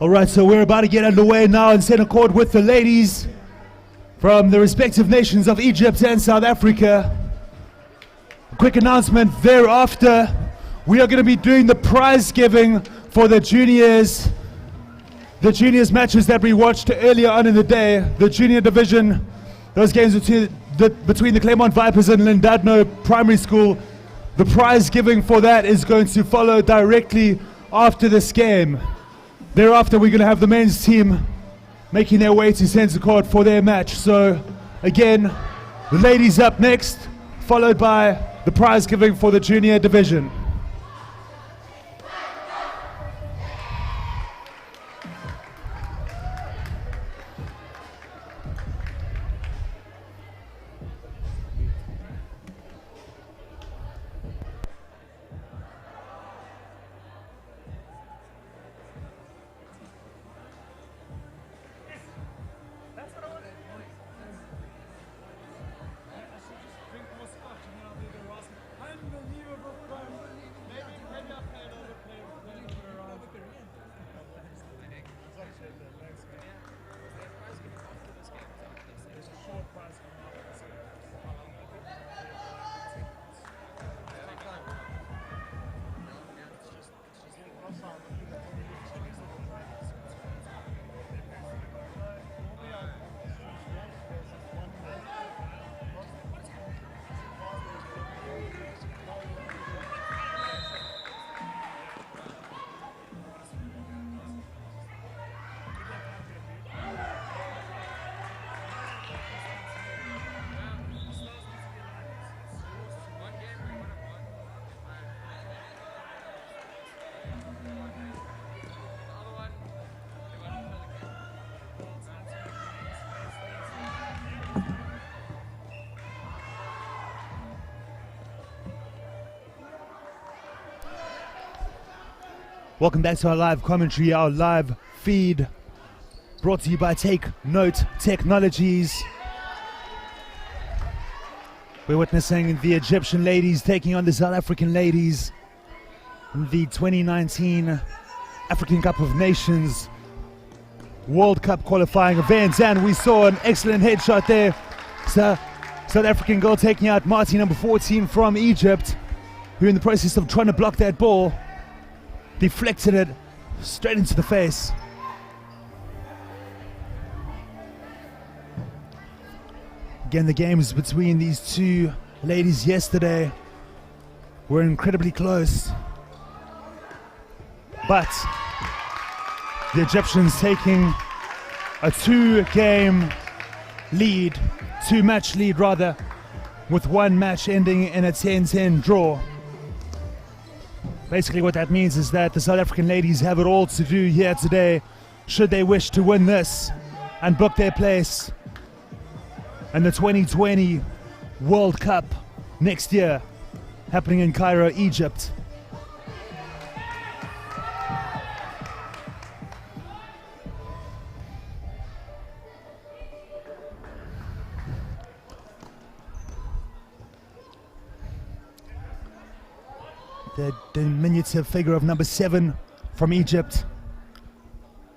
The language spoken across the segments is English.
All right, so we're about to get underway now in center court with the ladies from the respective nations of Egypt and South Africa. A quick announcement thereafter, we are going to be doing the prize giving for the juniors. The juniors matches that we watched earlier on in the day, the junior division, those games between the Claremont Vipers and Lindadno Primary School. The prize giving for that is going to follow directly after this game. Thereafter, we're going to have the men's team making their way to center court for their match. So, again, the ladies up next, followed by the prize giving for the junior division. Welcome back to our live commentary, our live feed, brought to you by Take Note Technologies. We're witnessing the Egyptian ladies taking on the South African ladies in the 2019 African Cup of Nations World Cup qualifying events, and we saw an excellent headshot there. South African girl taking out Marty, number 14 from Egypt, who in the process of trying to block that ball, deflected it straight into the face. Again, the games between these two ladies yesterday were incredibly close, but the Egyptians taking a two-match lead rather, with one match ending in a 10-10 draw. Basically what that means is that the South African ladies have it all to do here today, should they wish to win this and book their place in the 2020 World Cup next year, happening in Cairo, Egypt. The diminutive figure of number 7 from Egypt,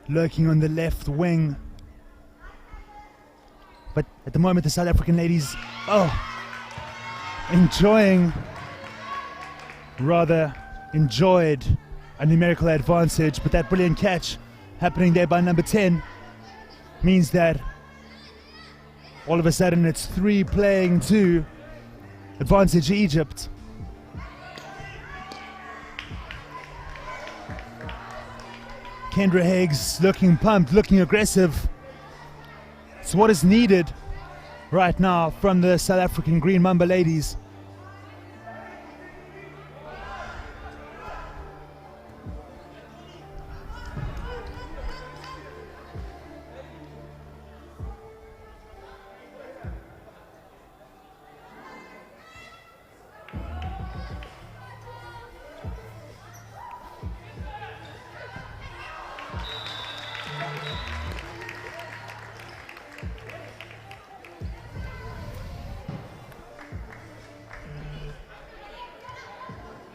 lurking on the left wing. But at the moment, the South African ladies, enjoyed a numerical advantage. But that brilliant catch happening there by number 10 means that all of a sudden it's 3-2 advantage Egypt. Kendra Higgs looking pumped, looking aggressive. It's what is needed right now from the South African Green Mamba ladies.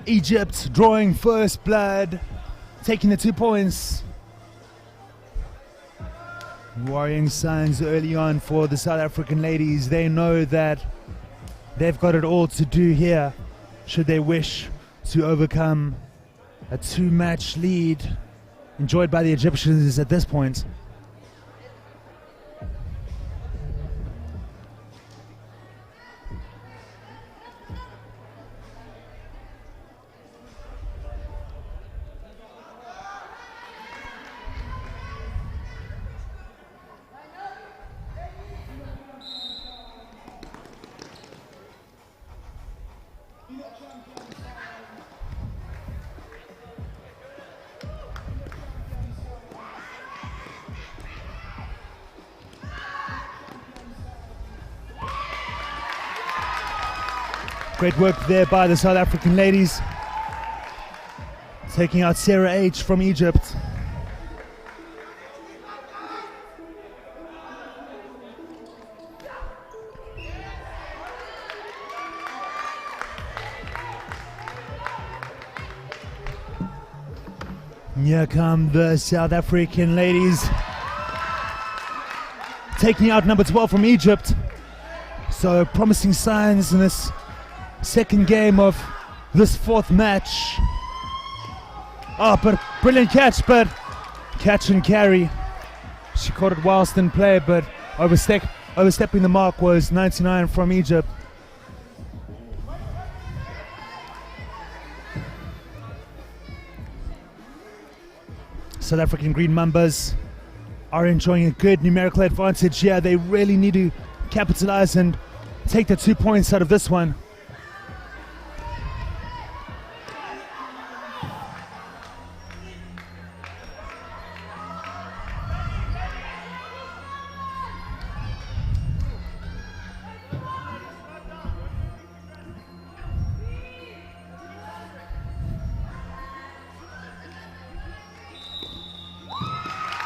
Egypt drawing first blood, taking the 2 points. Worrying signs early on for the South African ladies. They know that they've got it all to do here should they wish to overcome a 2-match lead enjoyed by the Egyptians at this point. Great work there by the South African ladies, taking out Sarah H from Egypt. Here come the South African ladies, taking out number 12 from Egypt. So promising signs in this second game of this fourth match. Oh, but brilliant catch, but catch and carry. She caught it whilst in play, but overstepping the mark was 99 from Egypt. South African Green Mambas are enjoying a good numerical advantage here. They really need to capitalize and take the 2 points out of this one.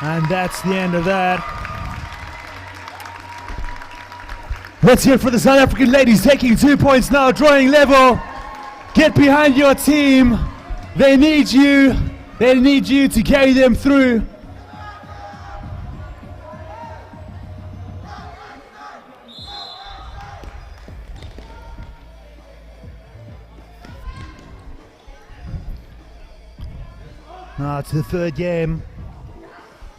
And that's the end of that. Let's hear it for the South African ladies, taking 2 points now, drawing level. Get behind your team. They need you. They need you to carry them through. Now to the third game.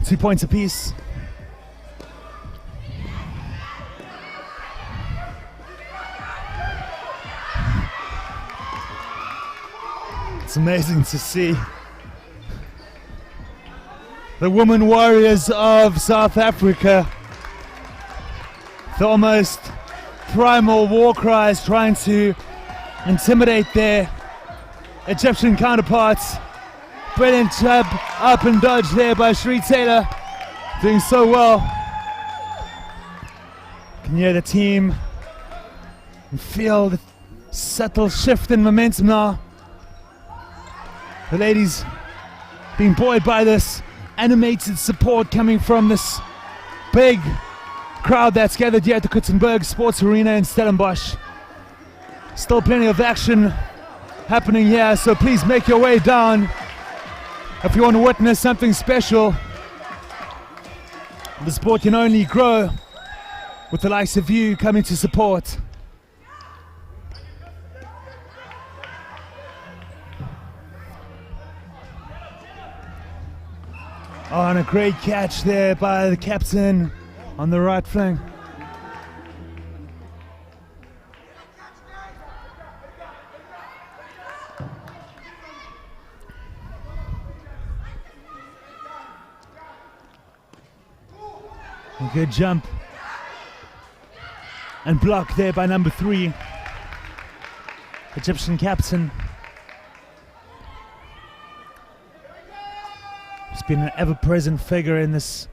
2 points apiece. It's amazing to see the women warriors of South Africa, the almost primal war cries trying to intimidate their Egyptian counterparts. Brilliant jab, up and dodge there by Sheree Taylor, doing so well. You can hear the team and feel the subtle shift in momentum now. The ladies being buoyed by this animated support coming from this big crowd that's gathered here at the Kuttenberg Sports Arena in Stellenbosch. Still plenty of action happening here, so please make your way down if you want to witness something special. The sport can only grow with the likes of you coming to support. Oh, and a great catch there by the captain on the right flank. A good jump and block there by number 3, Egyptian captain. He's been an ever-present figure in this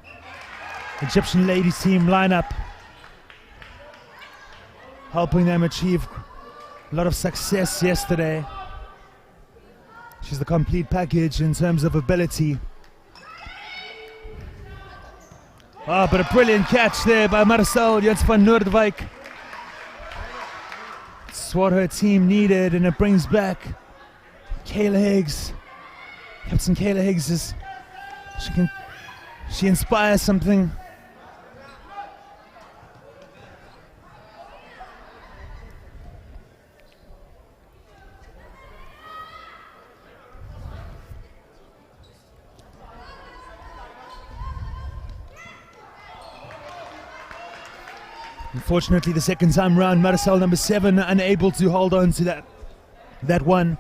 Egyptian ladies team lineup, helping them achieve a lot of success yesterday. She's the complete package in terms of ability. Oh, but a brilliant catch there by Marcel Jens van Noordwijk. It's what her team needed, and it brings back Kayla Higgs. Captain Kayla Higgs she inspires something Unfortunately, the second time round, Marcel number 7 unable to hold on to that one.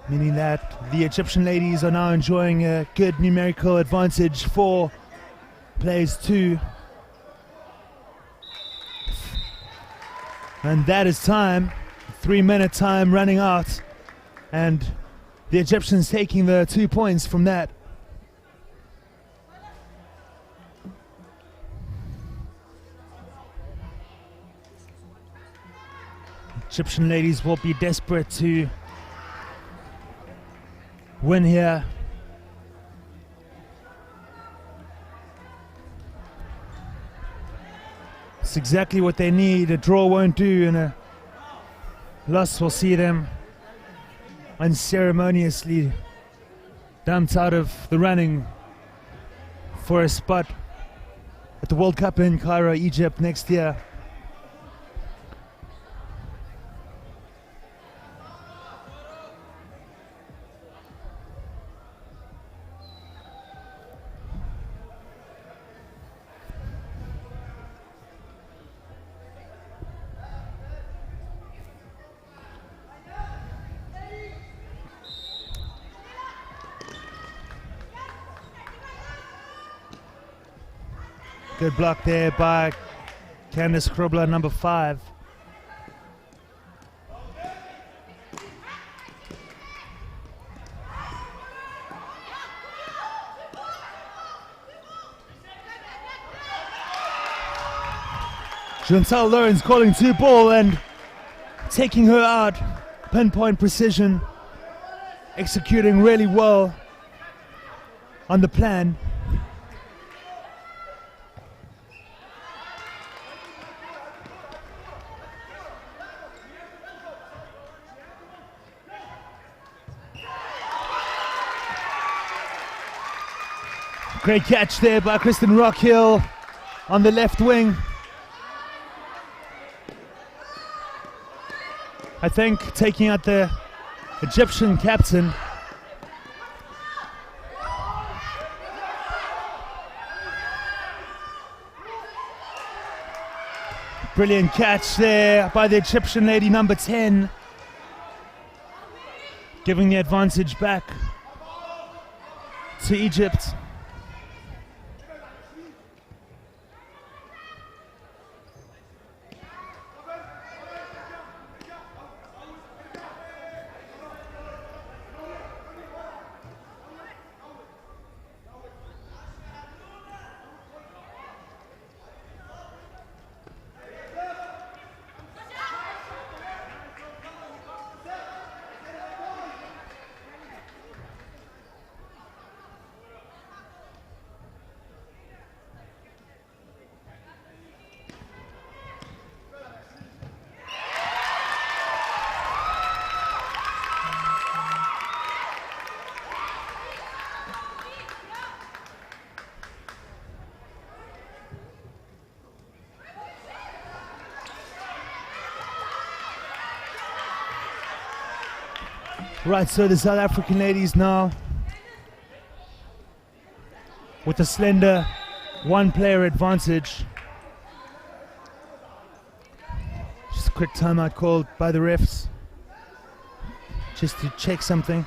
Meaning that the Egyptian ladies are now enjoying a good numerical advantage for plays 2. And that is time. 3-minute time running out. And the Egyptians taking the 2 points from that. Egyptian ladies will be desperate to win here. It's exactly what they need. A draw won't do, and a loss will see them unceremoniously dumped out of the running for a spot at the World Cup in Cairo, Egypt next year. Good block there by Candice Krobler, number 5. Chantal Lawrence calling 2 ball and taking her out. Pinpoint precision, executing really well on the plan. Great catch there by Kristen Rockhill on the left wing. I think taking out the Egyptian captain. Brilliant catch there by the Egyptian lady, number 10. Giving the advantage back to Egypt. Right, so the South African ladies now with a slender 1-player advantage. Just a quick timeout called by the refs just to check something.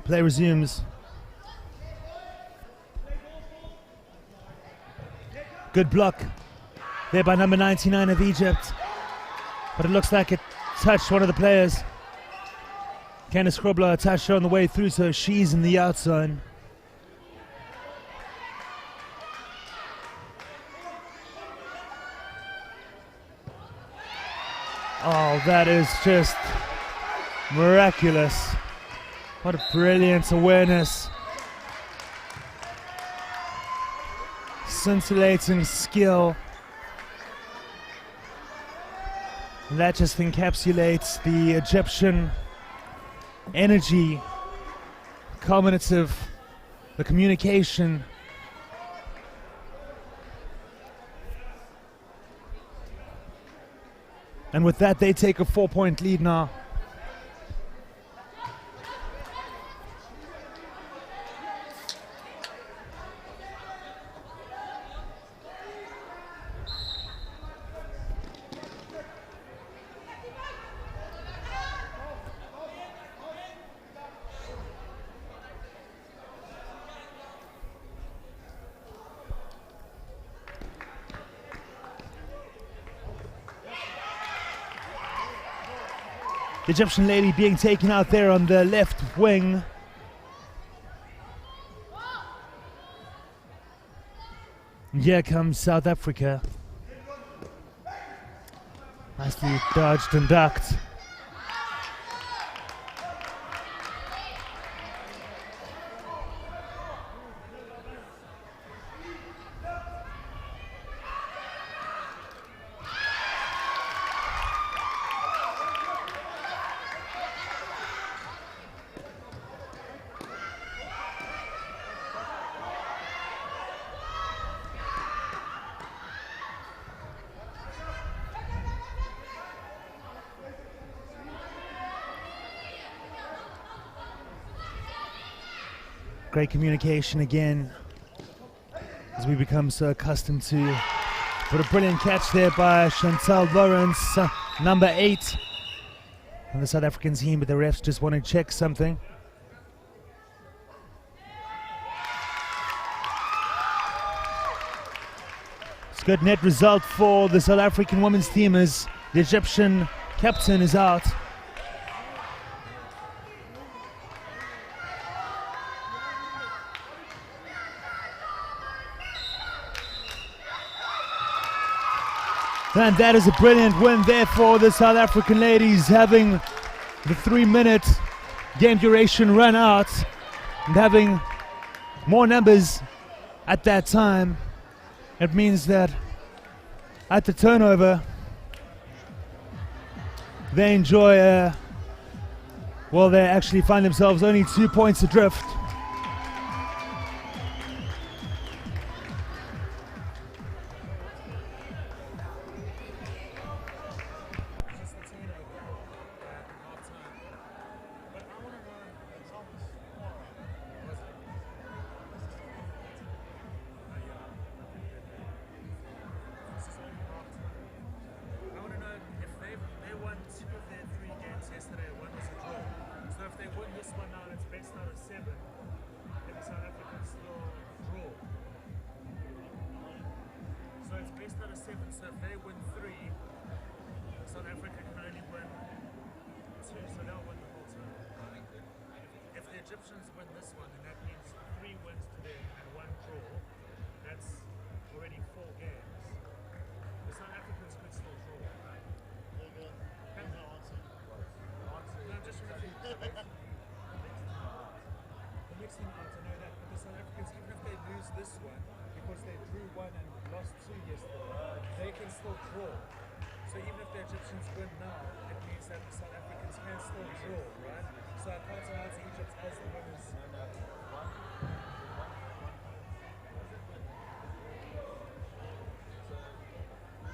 Play resumes. Good block there by number 99 of Egypt. But it looks like it touched one of the players. Candice Krobler touched her on the way through, so she's in the out zone. Oh, that is just miraculous. What a brilliant awareness. Scintillating skill. And that just encapsulates the Egyptian energy, culminative, the communication. And with that, they take a 4-point lead now. The Egyptian lady being taken out there on the left wing. And here comes South Africa. Nicely dodged and ducked. Great communication again, as we become so accustomed to. What a brilliant catch there by Chantal Lawrence, number 8 on the South African team, but the refs just want to check something. It's a good net result for the South African women's team as the Egyptian captain is out. And that is a brilliant win there for the South African ladies, having the 3-minute game duration run out and having more numbers at that time. It means that at the turnover, they enjoy, well, they actually find themselves only 2 points adrift. Egyptians win this one, and that means 3 wins today and 1 draw. That's already 4 games. The South Africans could still draw, right? No, just repeat. The next thing I know that, but the South Africans, even if they lose this one, because they drew 1 and lost 2 yesterday, they can still draw. So even if the Egyptians win now, it means that the South Africans can still draw, right? So I can't announce Egypt as the winners.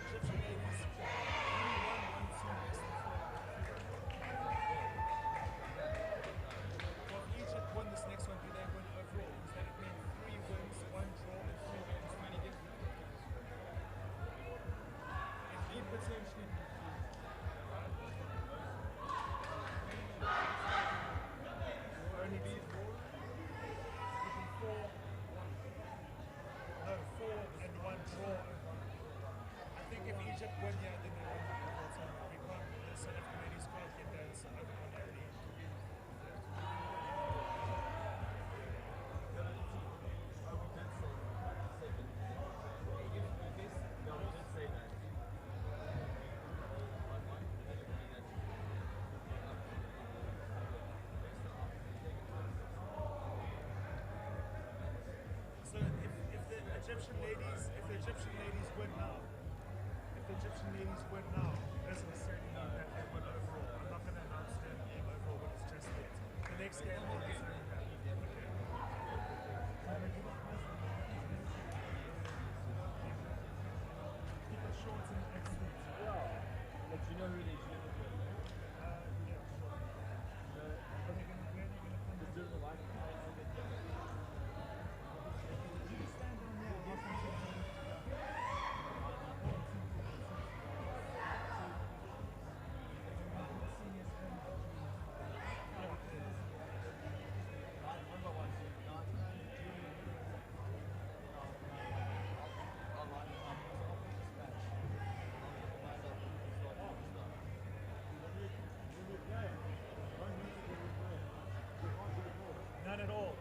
Egyptian ladies, 3-1-1-2 well, if Egypt won this next one, do they win overall? Does that mean 3 wins, 1 draw, and 3 games, 20 games? If he potentially Egypt won, yeah, then they won the whole tournament. We can't, the South African ladies can't get that overconfidently. So if the Egyptian ladies win now, the Egyptian ladies win now, doesn't necessarily mean that they win overall. I'm not going to announce them overall, but it's just yet. next game we'll get. None at all.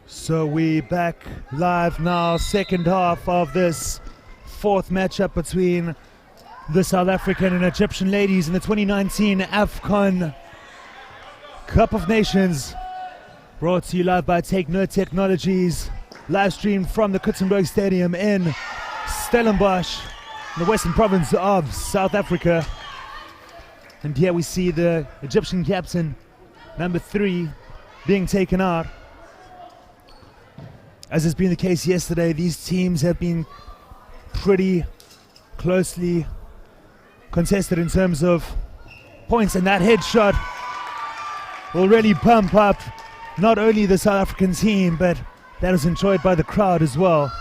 So we back live now, second half of this fourth matchup between the South African and Egyptian ladies in the 2019 AFCON Cup of Nations. Brought to you live by Take Note Technologies, live streamed from the Kutsenberg Stadium in Stellenbosch, in the western province of South Africa. And here we see the Egyptian captain, number 3, being taken out. As has been the case yesterday, these teams have been pretty closely contested in terms of points, and that headshot will really pump up not only the South African team, but that was enjoyed by the crowd as well.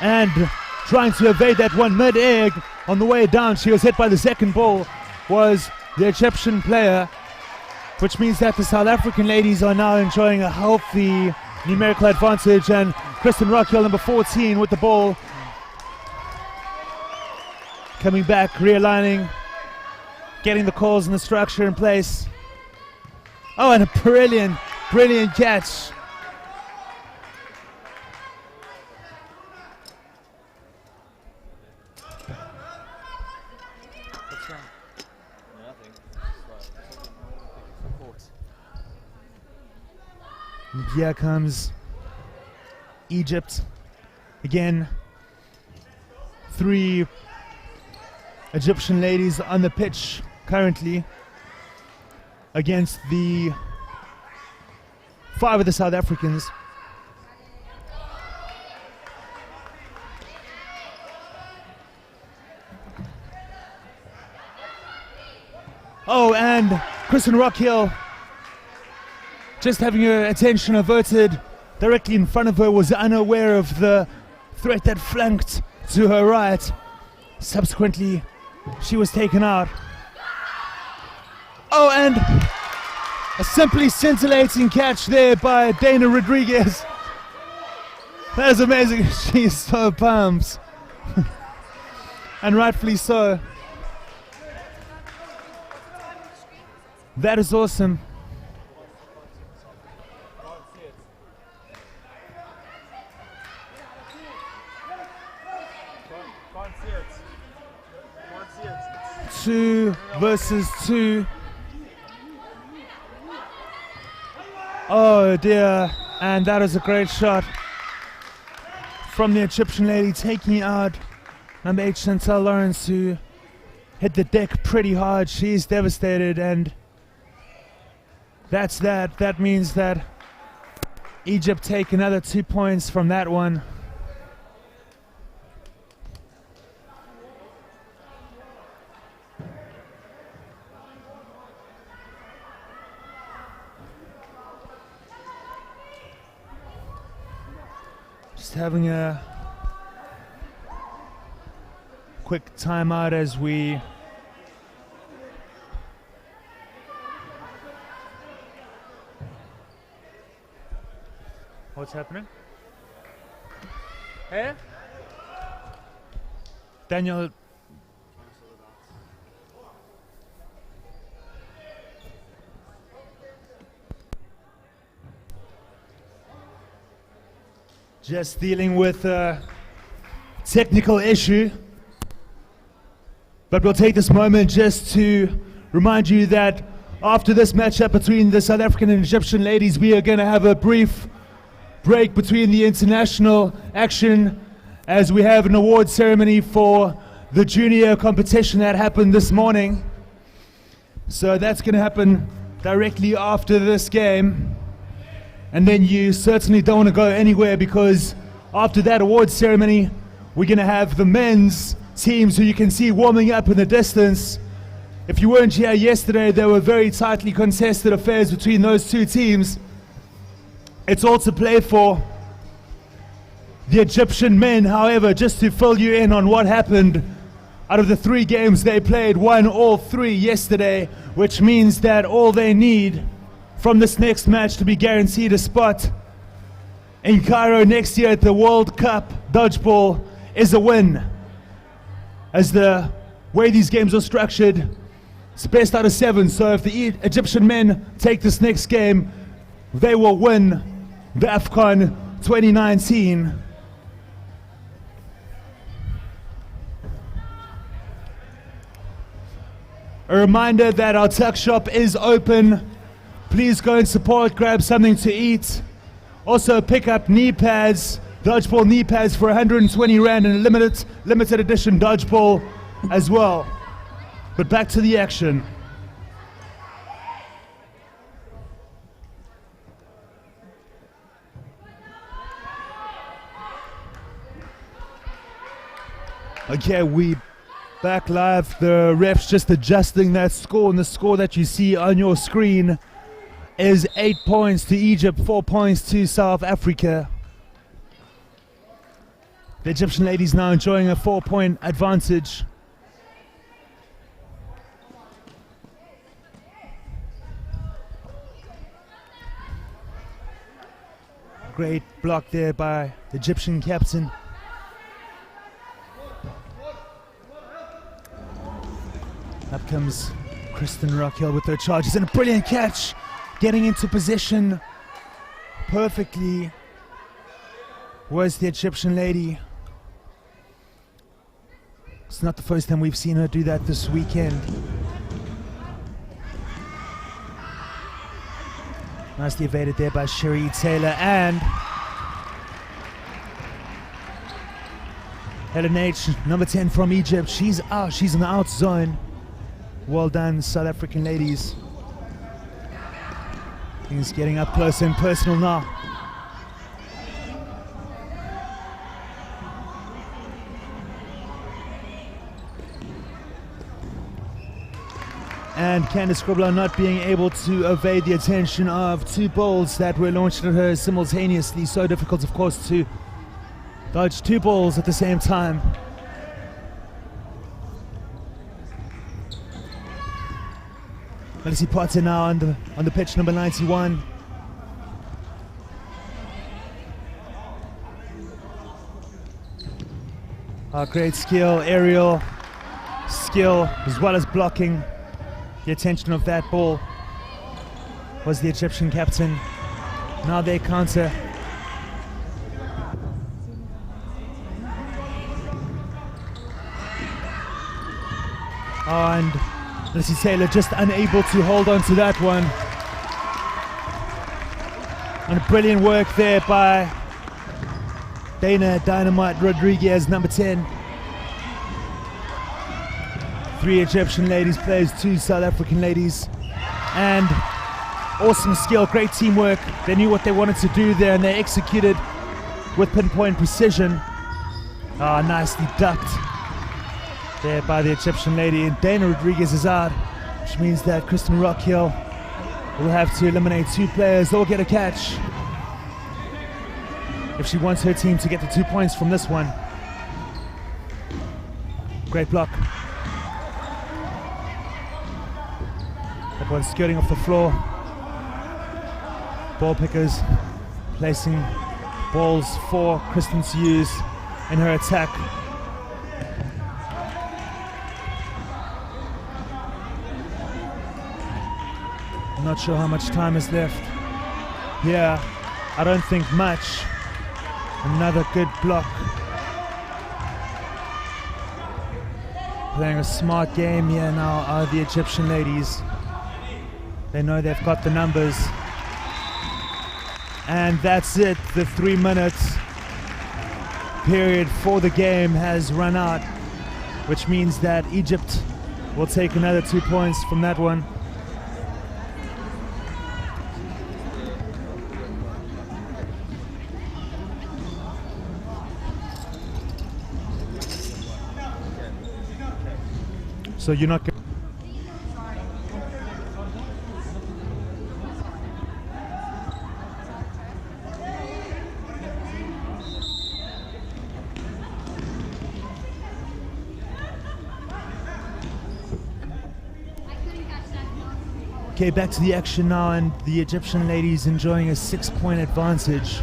And trying to evade that one mid-air on the way down, she was hit by the second ball, was the Egyptian player, which means that the South African ladies are now enjoying a healthy numerical advantage, and Kristen Rockhill, number 14, with the ball. Coming back, realigning, getting the calls and the structure in place. Oh, and a brilliant catch. And here comes Egypt. Again, 3 Egyptian ladies on the pitch currently against the 5 of the South Africans. Oh, and Kristen Rockhill, just having her attention averted directly in front of her, was unaware of the threat that flanked to her right. Subsequently, she was taken out. Oh, and a simply scintillating catch there by Dana Rodriguez. That is amazing. She's so pumped. And rightfully so. That is awesome. Two versus 2. Oh dear, and that is a great shot from the Egyptian lady, taking out number 8 Chantal Lawrence, who hit the deck pretty hard. She's devastated, and that's that. That means that Egypt take another 2 points from that one. Just having a quick timeout as we What's happening? Hey? Daniel. Just dealing with a technical issue. But we'll take this moment just to remind you that after this matchup between the South African and Egyptian ladies, we are going to have a brief break between the international action as we have an award ceremony for the junior competition that happened this morning. So that's going to happen directly after this game. And then you certainly don't want to go anywhere, because after that award ceremony, we're going to have the men's teams who you can see warming up in the distance. If you weren't here yesterday, there were very tightly contested affairs between those two teams. It's all to play for. The Egyptian men, however, just to fill you in on what happened, out of the 3 games they played, won all 3 yesterday, which means that all they need from this next match to be guaranteed a spot in Cairo next year at the World Cup Dodgeball is a win. As the way these games are structured, it's best out of 7. So if the Egyptian men take this next game, they will win the AFCON 2019. A reminder that our tuck shop is open. Please go and support, grab something to eat. Also pick up knee pads, dodgeball knee pads for 120 Rand, and a limited edition dodgeball as well. But back to the action. Okay, we back live. The ref's just adjusting that score, and the score that you see on your screen is 8 points to Egypt, 4 points to South Africa. The Egyptian ladies now enjoying a 4-point advantage. Great block there by the Egyptian captain. Up comes Kristen Rockhill with her charges, and a brilliant catch, getting into position perfectly was the Egyptian lady. It's not the first time we've seen her do that this weekend. Nicely evaded there by Cherie Taylor, and Helen H, number 10 from Egypt. She's out, she's in the out zone. Well done, South African ladies. Things getting up close and personal now. And Candice Grobler not being able to evade the attention of 2 balls that were launched at her simultaneously. So difficult, of course, to dodge 2 balls at the same time. Melissa Potter now on the pitch, number 91. Great skill, aerial skill, as well as blocking. The attention of that ball was the Egyptian captain. Now they counter. And Lissy Taylor just unable to hold on to that one. And brilliant work there by Dana Dynamite Rodriguez, number 10. 3 Egyptian ladies plays, 2 South African ladies. And awesome skill, great teamwork. They knew what they wanted to do there, and they executed with pinpoint precision. Nicely ducked there by the Egyptian lady. And Dana Rodriguez is out, which means that Kristen Rockhill will have to eliminate 2 players or get a catch if she wants her team to get the 2 points from this one. Great block. That one skirting off the floor. Ball pickers placing Balls for Kristen to use in her attack. I'm not sure how much time is left. Yeah, I don't think much. Another good block. Playing a smart game here now are the Egyptian ladies. They know they've got the numbers. And that's it. The 3 minutes period for the game has run out, which means that Egypt will take another 2 points from that one. So you're not. Okay, back to the action now, and the Egyptian ladies enjoying a 6-point advantage.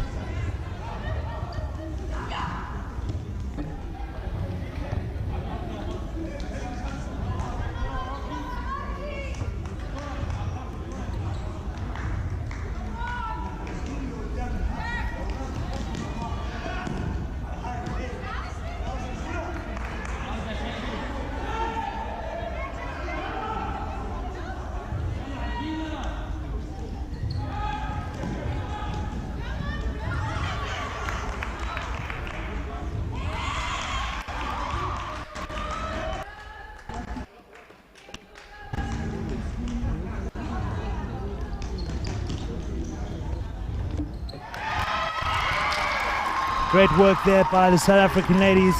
Great work there by the South African ladies.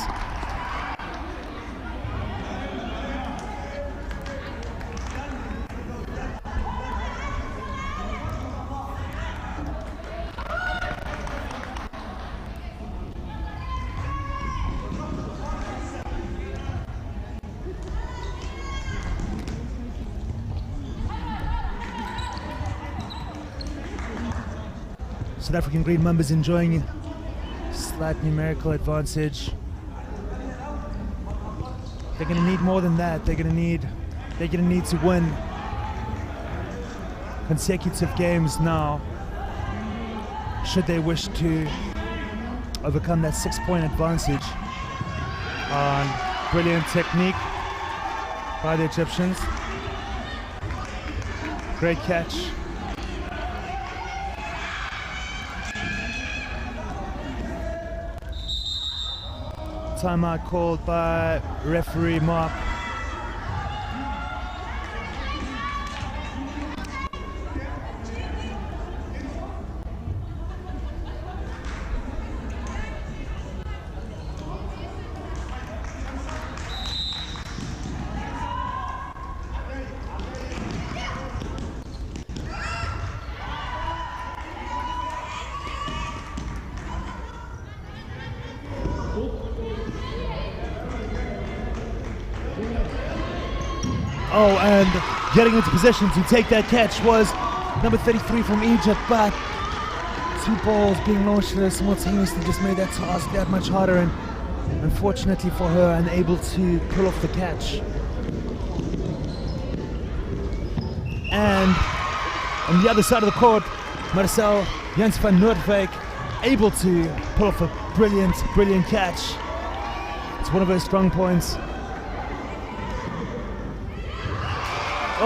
South African Green Mambas enjoying slight numerical advantage. They're going to need more than that. They're going to need to win consecutive games now, should they wish to overcome that 6-point advantage. Brilliant technique by the Egyptians. Great catch. Timeout called by referee Mark. Oh, and getting into position to take that catch was number 33 from Egypt, but 2 balls being launched simultaneously just made that task that much harder, and unfortunately for her, unable to pull off the catch. And on the other side of the court, Marcel Jens van Noordwijk able to pull off a brilliant catch. It's one of her strong points.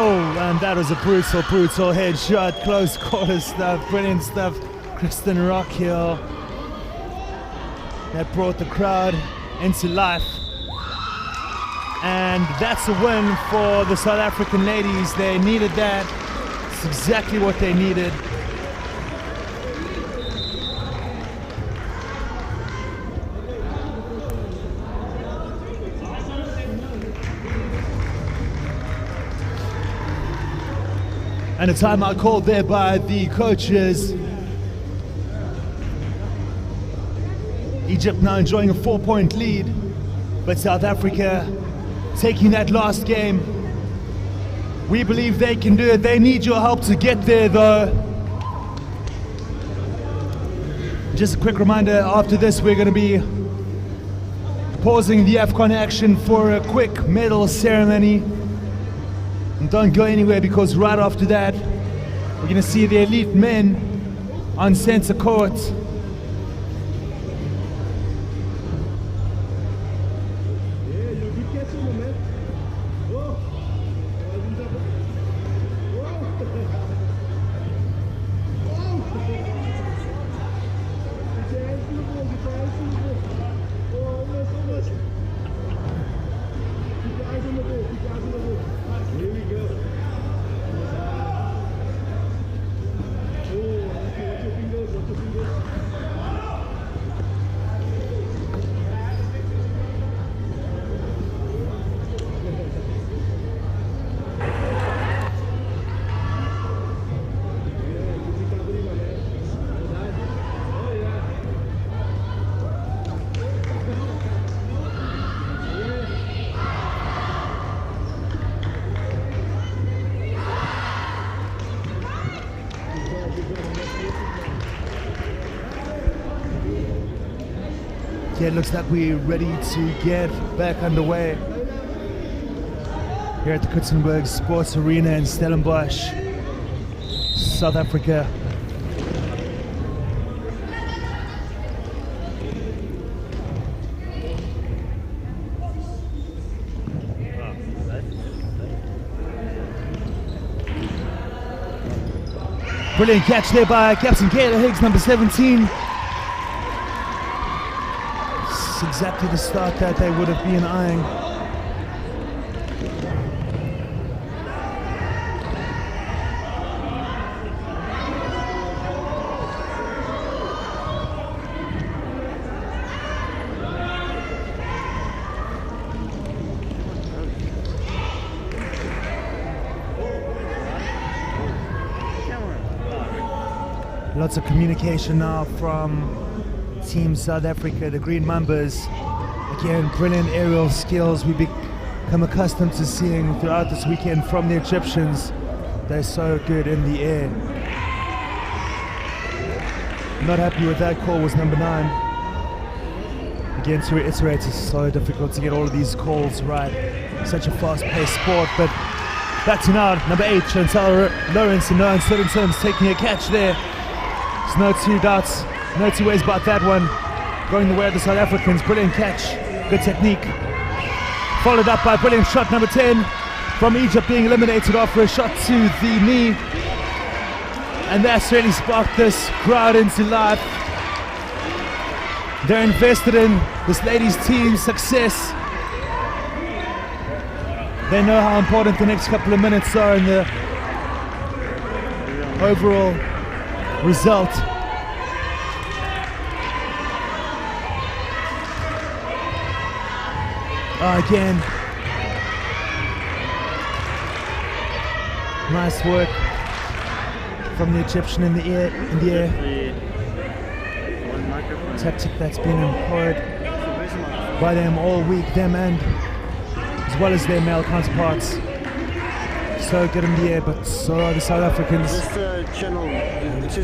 Oh, and that was a brutal headshot, close quarter stuff, brilliant stuff. Kristen Rockhill, that brought the crowd into life. And that's a win for the South African ladies. They needed that. It's exactly what they needed. And a timeout called there by the coaches. Egypt now enjoying a 4-point lead, but South Africa taking that last game. We believe they can do it. They need your help to get there though. Just a quick reminder, after this we're going to be pausing the AFCON action for a quick medal ceremony. And don't go anywhere, because right after that we're going to see the elite men on center court. Yeah, it looks like we're ready to get back underway here at the Kutsenberg Sports Arena in Stellenbosch, South Africa. Brilliant catch there by Captain Kayla Higgs, number 17. Exactly the start that they would have been eyeing. Lots of communication now from Team South Africa, the Green Mambas. Again, brilliant aerial skills we become accustomed to seeing throughout this weekend from the Egyptians. They're so good in the air. Not happy with that call was number 9. Again, to reiterate, it's so difficult to get all of these calls right. Such a fast-paced sport, but back to now, number 8, Chantal Lawrence and no uncertain terms taking a catch there. There's no two doubts. No two ways about that one. Going the way of the South Africans. Brilliant catch. Good technique. Followed up by a brilliant shot, number 10, from Egypt, being eliminated after a shot to the knee. And that's really sparked this crowd into life. They're invested in this ladies' team's success. They know how important the next couple of minutes are in the overall result. Again, nice work from the Egyptian in the air. Tactic that's been employed by them all week, them and as well as their male counterparts. So good in the air, but so are the South Africans.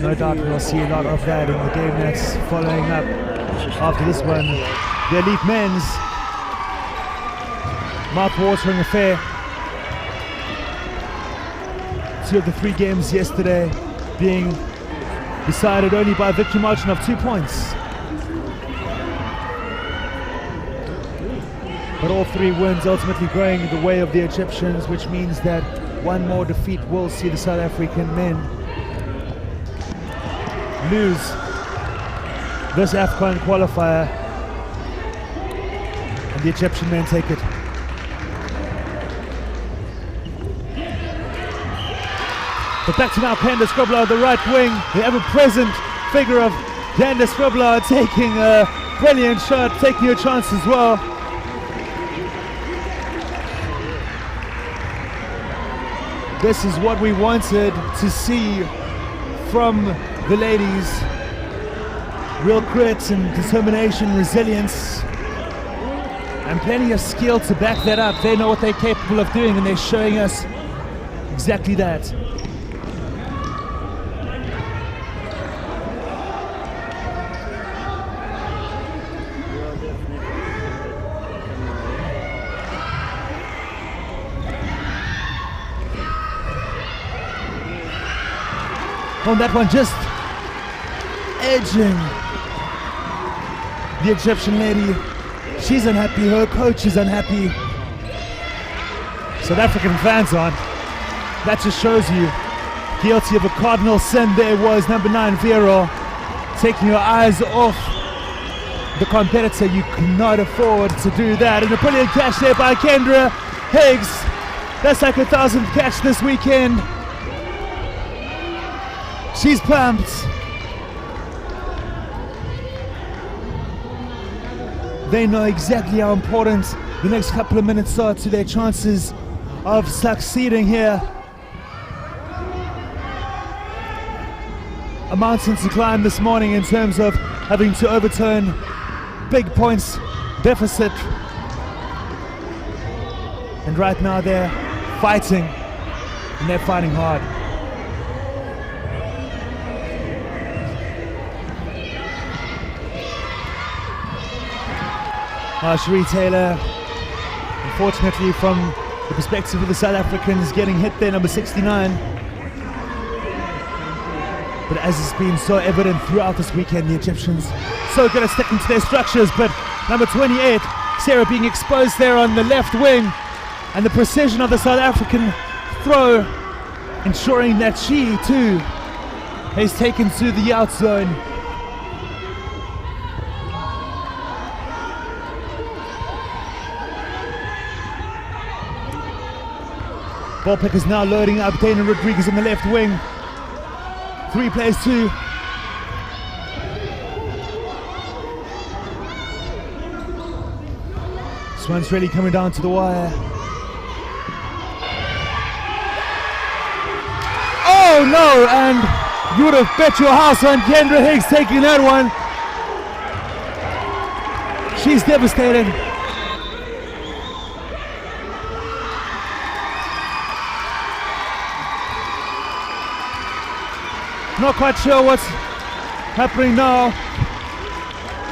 No doubt we'll see a lot of that in the game that's following up after this one. The elite men's mouth-watering affair. 2 of the 3 games yesterday being decided only by a victory margin of 2 points. But all 3 wins ultimately going the way of the Egyptians, which means that one more defeat will see the South African men lose this AFCON qualifier, and the Egyptian men take it. But back to now, Candace Grobler, the right wing, the ever-present figure of Candace Grobler, taking a brilliant shot, taking a chance as well. This is what we wanted to see from the ladies. Real grit and determination, resilience, and plenty of skill to back that up. They know what they're capable of doing, and they're showing us exactly that. on that one, just edging the Egyptian lady. She's unhappy, her coach is unhappy. South African fans aren't. That just shows you guilty of a cardinal sin there was number 9 Vero, taking your eyes off the competitor. You cannot afford to do that. And a brilliant catch there by Kendra Higgs. That's like her 1,000th catch this weekend. She's pumped. They know exactly how important the next couple of minutes are to their chances of succeeding here. A mountain to climb this morning in terms of having to overturn big points deficit. And right now they're fighting, and they're fighting hard. Cherie Taylor, unfortunately from the perspective of the South Africans, getting hit there, number 69. But as it's been so evident throughout this weekend, the Egyptians so good at sticking to their structures. But number 28, Sarah, being exposed there on the left wing, and the precision of the South African throw, ensuring that she too is taken to the out zone. Ball pickers now loading up. Dana Rodriguez on the left wing. 3 plays 2. This one's really coming down to the wire. Oh no! And you would have bet your house on Kendra Higgs taking that one. She's devastated. Not quite sure what's happening now.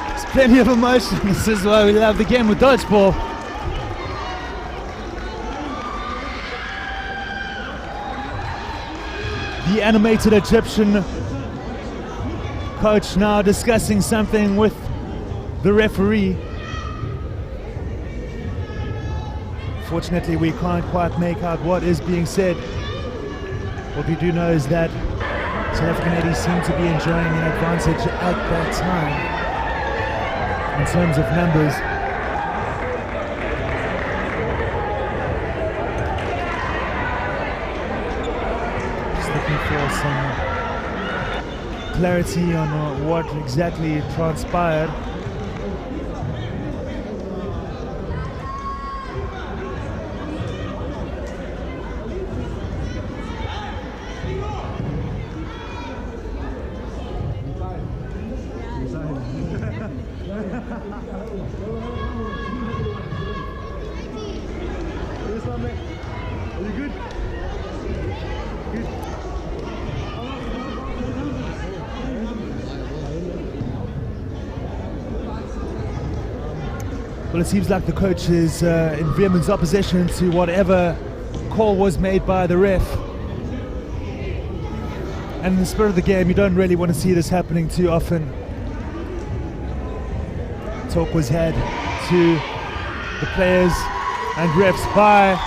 There's plenty of emotion. This is why we love the game with dodgeball. The animated Egyptian coach now discussing something with the referee. Fortunately, we can't quite make out what is being said. What we do know is that South African ladies seem to be enjoying an advantage at that time in terms of numbers. Just looking for some clarity on what exactly transpired. Well, it seems like the coach is in vehement opposition to whatever call was made by the ref. And in the spirit of the game, you don't really want to see this happening too often. Talk was had to the players and refs by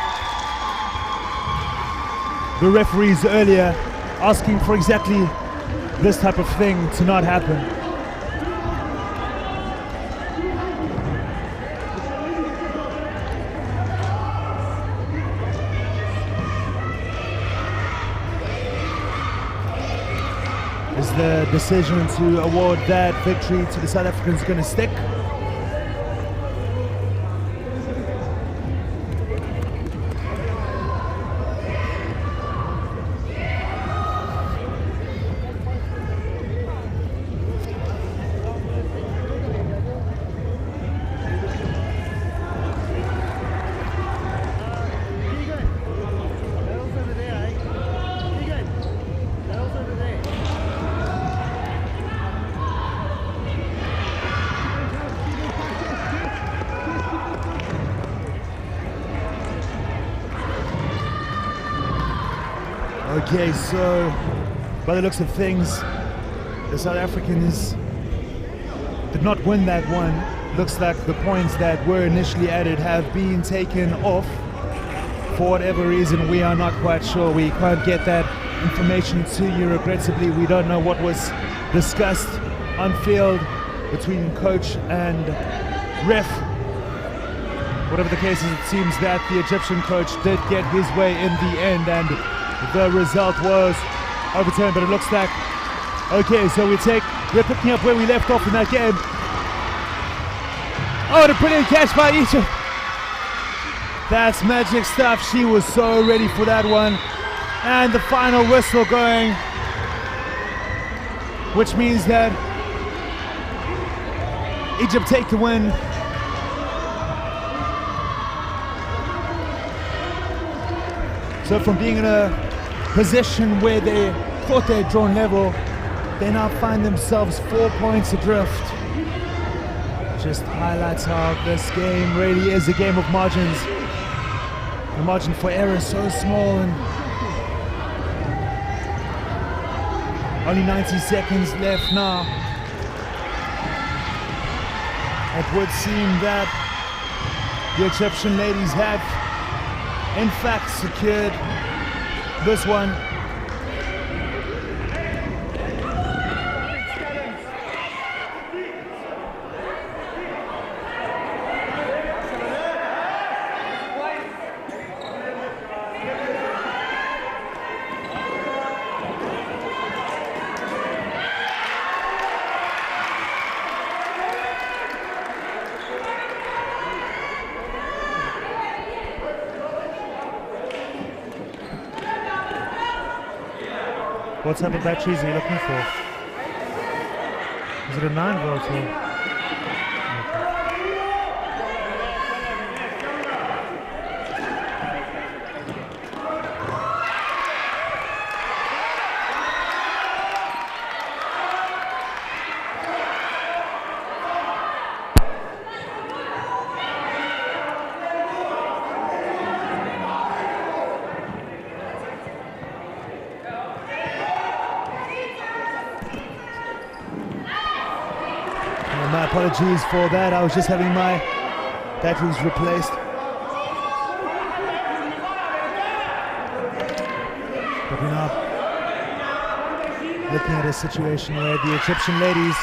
the referees earlier, asking for exactly this type of thing to not happen. Is the decision to award that victory to the South Africans going to stick? Okay, so by the looks of things, the South Africans did not win that one. Looks like the points that were initially added have been taken off. For whatever reason, we are not quite sure. We can't get that information to you. Regrettably, we don't know what was discussed on field between coach and ref. Whatever the case is, it seems that the Egyptian coach did get his way in the end and the result was overturned, but it looks like, okay, so we're picking up where we left off in that game. Oh, what a brilliant catch by Egypt. That's magic stuff. She was so ready for that one. And the final whistle going, which means that Egypt take the win. So from being in a position where they thought they had drawn level, they now find themselves 4 points adrift. Just highlights how this game really is a game of margins. The margin for error is so small, and only 90 seconds left now. It would seem that the Egyptian ladies have in fact secured this one. What type of batteries are you looking for? Is it a 9 volt or? My apologies for that. I was just having my batteries replaced. But we're now looking at a situation where the Egyptian ladies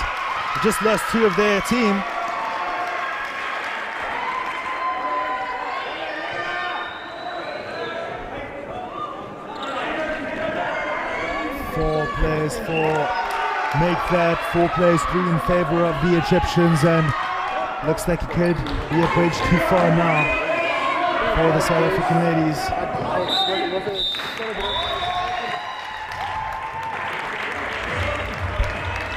just lost 2 of their team. Four players for make that 4 plays 3 in favor of the Egyptians, and looks like it could be a bridge too far now for the South African ladies.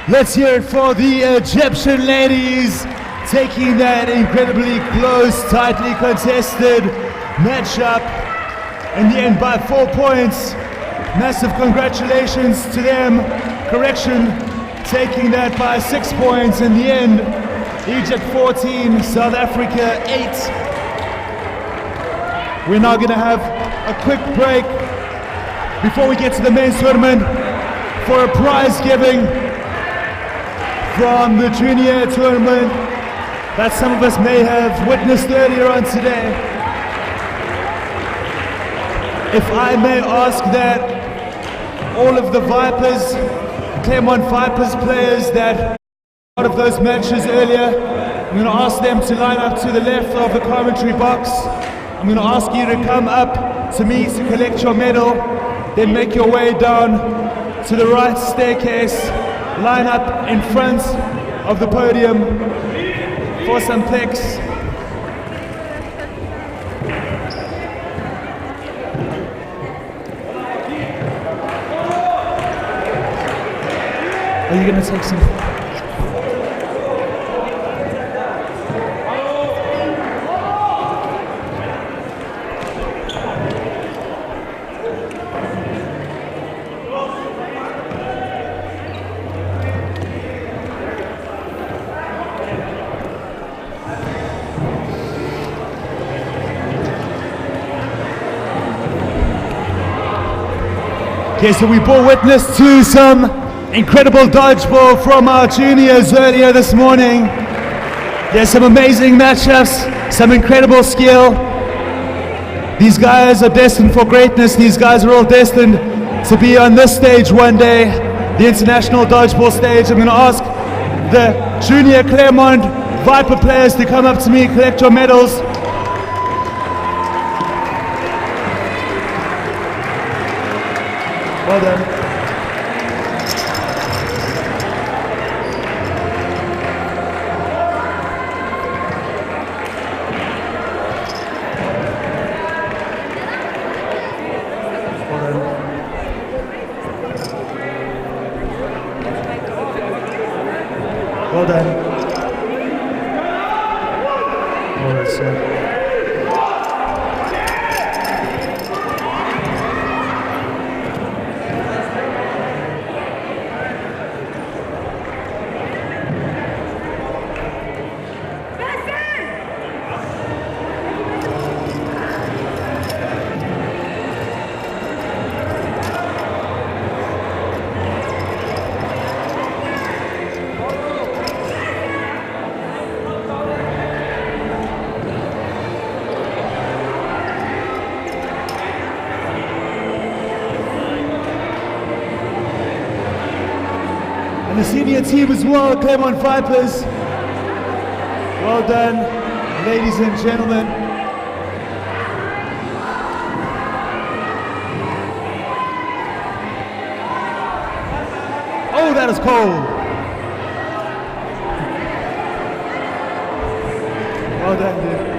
Let's hear it for the Egyptian ladies, taking that incredibly close, tightly contested matchup in the end by 4 points. Massive congratulations to them. Correction, taking that by 6 points in the end. Egypt 14, South Africa 8. We're now going to have a quick break before we get to the men's tournament for a prize giving from the junior tournament that some of us may have witnessed earlier on today. If I may ask that all of the Vipers, Claremont Vipers players that part of those matches earlier, I'm going to ask them to line up to the left of the commentary box. I'm going to ask you to come up to me to collect your medal, then make your way down to the right staircase, line up in front of the podium for some pics. Are you going to take some? Okay, so we bore witness to some incredible dodgeball from our juniors earlier this morning. There's some amazing matchups, some incredible skill. These guys are destined for greatness. These guys are all destined to be on this stage one day, the international dodgeball stage. I'm going to ask the junior Claremont Viper players to come up to me, collect your medals. Well done. Well done. Well done, sir. And the senior team as well, Claremont Vipers. Well done, ladies and gentlemen. Oh, that is cold. Well done, dude.